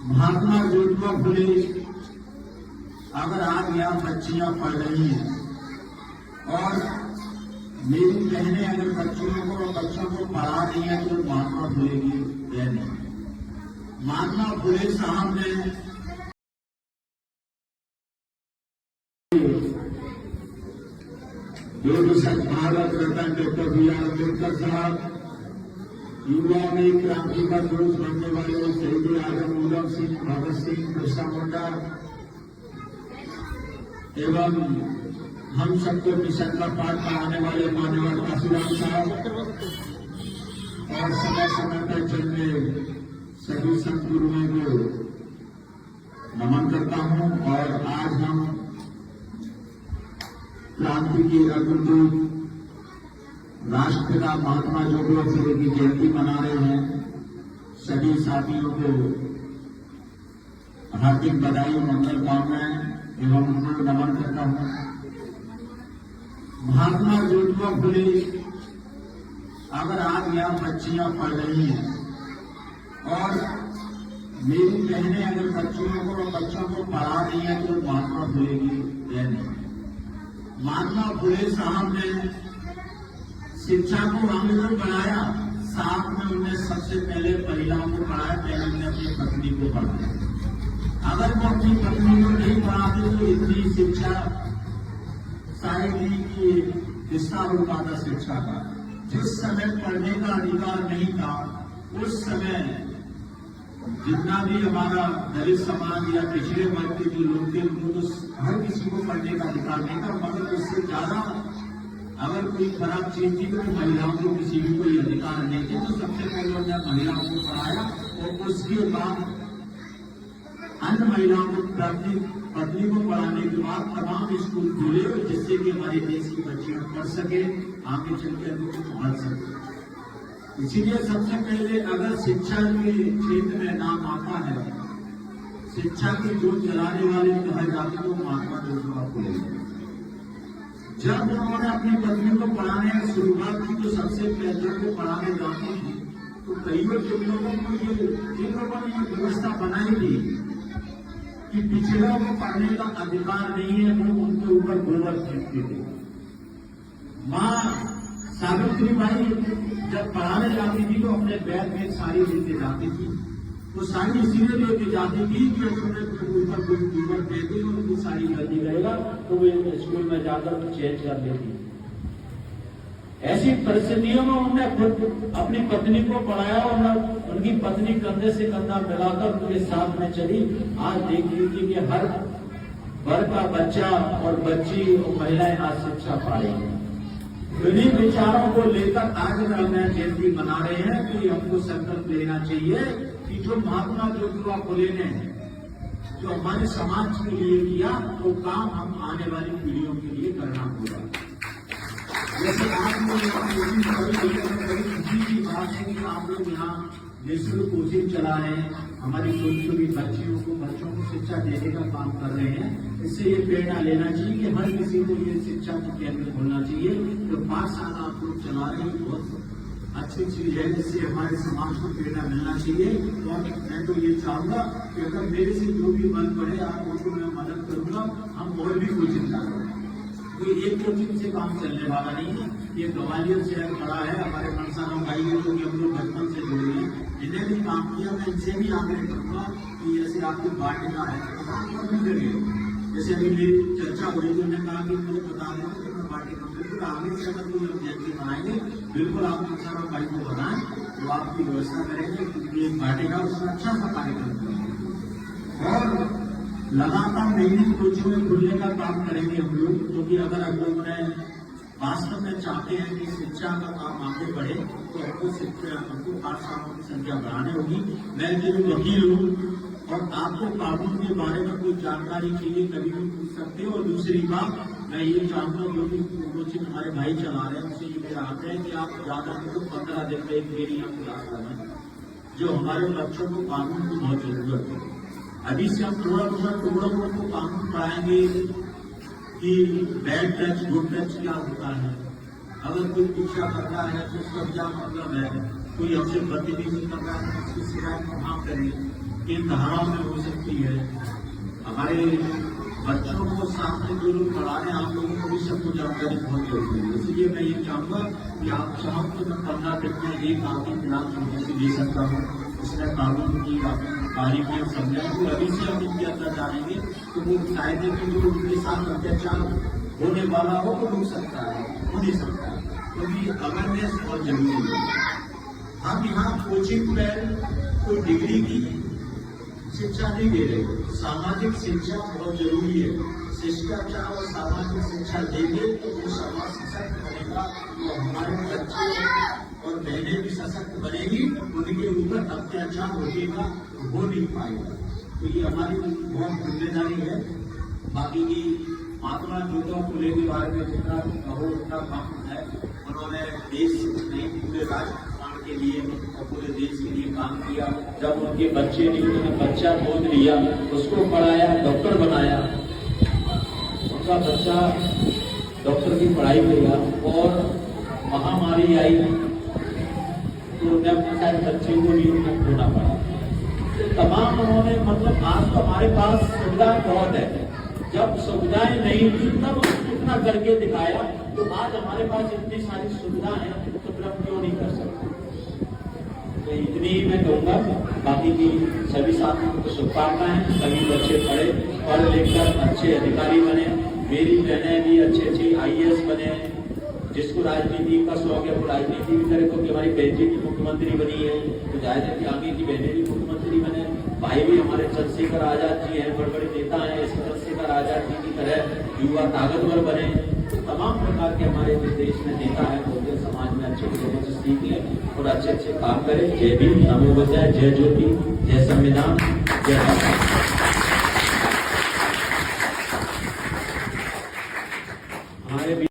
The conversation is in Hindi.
महात्मा ज्योतिबा फुले अगर आज यहाँ बच्चियां पढ़ रही हैं और मेरी बहनें अगर बच्चों को पढ़ा रही हैं तो महात्मा फुले की देन है। महात्मा फुले साहब ने जो Bharat Ratna doctor B are Ambedkar साहब, युवा में क्रांति का जोश बनने वाले शहीद आजम उधम सिंह, भगत सिंह, बिरसा मुंडा एवं हम सबको मिशन का पाठ पढ़ाने वाले मान्यवर काशीराम साहब और समय समय पर चलने सभी संत गुरुओं को नमन करता हूं। और आज हम क्रांति के अग्रदूत राष्ट्रपिता महात्मा ज्योतिबा फुले की जयंती मना रहे हैं। सभी साथियों को हार्दिक बधाई और मंगल कामनाएं एवं उनको नमन करता हूं। महात्मा ज्योतिबा फुले अगर आज यहाँ बच्चियां पढ़ रही हैं और मेरी बहनें अगर बच्चों को पढ़ा रही हैं तो महात्मा फुले की देन है। महात्मा फुले साहब ने शिक्षा को अमूल्य बनाया, साथ में उन्हें सबसे पहले महिलाओं को पढ़ाया, पहले उन्हें अपनी पत्नी को पढ़ाया। अगर वो अपनी पत्नी को नहीं पढ़ाते तो इतनी शिक्षा शायद ही हिस्सा हो पाता शिक्षा का। जिस समय पढ़ने का अधिकार नहीं था उस समय जितना भी हमारा दलित समाज या पिछड़े वर्ग के जो लोग थे उनको तो हर किसी को पढ़ने का अधिकार नहीं था, मगर उससे ज्यादा अगर कोई खराब चीज थी तो महिलाओं को किसी भी कोई अधिकार नहीं थे। तो सबसे पहले उन्होंने महिलाओं को पढ़ाया और उसके बाद अन्य महिलाओं को पत्नी को पढ़ाने के बाद तमाम स्कूल खुले जिससे कि हमारे देश की बच्चियां पढ़ सके, आगे चलकर उनको बढ़ सके। इसीलिए सबसे पहले अगर शिक्षा के क्षेत्र में नाम आता है, शिक्षा की जोत जलाने वाले कहे जाते तो महात्मा ज्योतिबा फुले। जब उन्होंने अपनी पत्नी को पढ़ाने की शुरुआत की तो सबसे पहले को पढ़ाने जाती थी तो कई लोगों को ये व्यवस्था बनाई थी कि पिछड़ों को पढ़ने का अधिकार नहीं है, वो उनके ऊपर गोबर फेंकते थे। माँ सावित्री बाई जब पढ़ाने जाती थी तो अपने बैग में साड़ी लेके जाती थी। वो साड़ी इसीलिए लेके जाती थी कि उसने ऊपर कोई गोबर फेंके तो उनकी साड़ी जल्दी रहेगा तो वो स्कूल में जाकर चेंज कर लेती। ऐसी परिस्थितियों में उन्होंने खुद अपनी पत्नी को पढ़ाया और उनकी पत्नी कंधे से कंधा मिलाकर उनके साथ में चली। आज देख लीजिए कि हर वर्ग का बच्चा और बच्ची और महिलाएं आज शिक्षा पा रही है। इन्हीं विचारों को लेकर आज हम जयंती मना रहे हैं कि हमको संकल्प लेना चाहिए कि जो महात्मा ज्योतिबा फुले ने जो हमारे समाज के लिए किया वो काम हम आने वाली पीढ़ियों के लिए करना होगा। जैसे आज खुशी की बात है कि आप लोग यहाँ निःशुल्क कोचिंग चला रहे हैं, हमारी छोटी छोटी बच्चों को शिक्षा देने का काम कर रहे हैं। इससे ये प्रेरणा लेना चाहिए कि हर किसी को ये शिक्षा की केंद्र खोलना चाहिए। तो 5 साल आप लोग चला रहे हैं, बहुत अच्छी चीज है, जिससे हमारे समाज को प्रेरणा मिलना चाहिए। और मैं तो ये चाहूंगा कि अगर मेरे से जो भी मन पड़े आप लोगों को मैं मदद करूंगा, हम और भी कोचिंग करेंगे। कोई एक कोचिंग से काम चलने वाला नहीं है। ये ग्वालियर शहर बड़ा है, हमारे मनसाराम भाई जो कि हम लोग बचपन से जुड़े हैं, इन्हें भी काम किया। मैं इनसे भी आग्रह करूंगा कि जैसे आपको बांटना है जैसे अभी मेरी चर्चा हुई तो मैंने कहा कि मुझे बता दें कि मैं बांटेगा, बिल्कुल आगे से अगर कोई जयंती बनाएंगे बिल्कुल आप मनसाराम भाई को बताएं तो आपकी व्यवस्था करेंगे, क्योंकि एक बांटेगा उसमें अच्छा सा कार्यक्रम करेंगे। और लगातार नई नई कोचिंग खुलने का काम करेंगे हम लोग, क्योंकि अगर हम लोग वास्तव में चाहते हैं कि शिक्षा का काम आगे बढ़े तो हमको पाठशालाओं की संख्या बढ़ानी होगी। मैं जो वकील हूँ और आपको कानून के बारे में कोई जानकारी चाहिए कभी भी पूछ सकते हो। और दूसरी बात मैं ये चाहूंगा जो भी कोचिंग हमारे भाई चला रहे हैं उनसे ये मेरा आग्रह है कि आप ज्यादा नहीं तो 15 दिन में एक मेरी यहाँ क्लास करें, जो हमारे बच्चों को कानून की बहुत जरूरत है। अभी से हम थोड़ा को कानून पढ़ाएंगे कि बैड टच गुड टच क्या होता है, अगर कोई पीछा करता है तो उसका क्या मतलब है, कोई हमसे बदतमीजी कर रहा है तो उसकी शिकायत कहाँ करें, किन धाराओं में हो सकती है। हमारे बच्चों को सामने जो लोग पढ़ा रहे हैं, आप लोगों को भी सबको जानकारी बहुत जरूरी है। इसलिए मैं ये चाहूंगा कि आप चाहो तो मैं 15 मिनट में एक आपकी फिलहाल छोटी सी दे सकता हूँ। इसमें कानून की बारीकियां समझाएं, तो अभी से हम इनके अंदर जानेंगे तो वो कायदे में जो उनके साथ अत्याचार होने वाला हो तो हो सकता है, हो नहीं सकता है, क्योंकि अवेयरनेस बहुत जरूरी है। हम यहाँ कोचिंग में कोई डिग्री की शिक्षा नहीं दे रहे, सामाजिक शिक्षा बहुत जरूरी है। शिष्टाचार और सामाजिक शिक्षा देंगे तो वो समाज सशक्त बनेगा, तो हमारे बच्चे और बहनें भी सशक्त बनेगी, उनके ऊपर अत्याचार होगा हो नहीं पाएगा। तो ये हमारी बहुत जिम्मेदारी है। बाकी की महात्मा ज्योतिराव फुले के बारे में जितना कहो उतना कम है। उन्होंने देश नहीं पूरे राष्ट्र के लिए और पूरे देश के लिए काम किया। जब उनके बच्चे ने उन्होंने बच्चा गोद लिया, उसको पढ़ाया, डॉक्टर बनाया, उनका बच्चा डॉक्टर की पढ़ाई किया और महामारी आई तो उन्हें अपने बच्चे को भी उन्हें खोना पड़ा। तो तमाम उन्होंने मतलब आज तो हमारे पास सुविधाएं बहुत है, जब सुविधाएं नहीं थी तब इतना करके दिखाया, तो आज हमारे पास इतनी सारी सुविधाएं हैं तो फिर हम क्यों नहीं कर सकते। तो इतनी ही मैं कहूँगा। बाकी की सभी साथियों को शुभकामनाएं, सभी बच्चे पढ़े, पढ़ लिखकर अच्छे अधिकारी बने, मेरी बहनें भी अच्छी IAS बने। जिसको राजनीति का शौक है वो राजनीति भी करे, क्योंकि हमारी बहन जी की मुख्यमंत्री बनी है तो जाहिर है कि आगे की बहनें भी मुख्यमंत्री बने। भाई भी हमारे चंद्रशेखर आजाद जी हैं, बड़े बड़े नेता हैं, ऐसे चंद्रशेखर आजाद जी की तरह युवा ताकतवर बने। तो तमाम प्रकार के हमारे जो देश में नेता है वो समाज में अच्छे लोगों से सीख लें और अच्छे काम करें। जय भीम, नमो बुद्धाय, जय ज्योति, जय संविधान, जय हमारे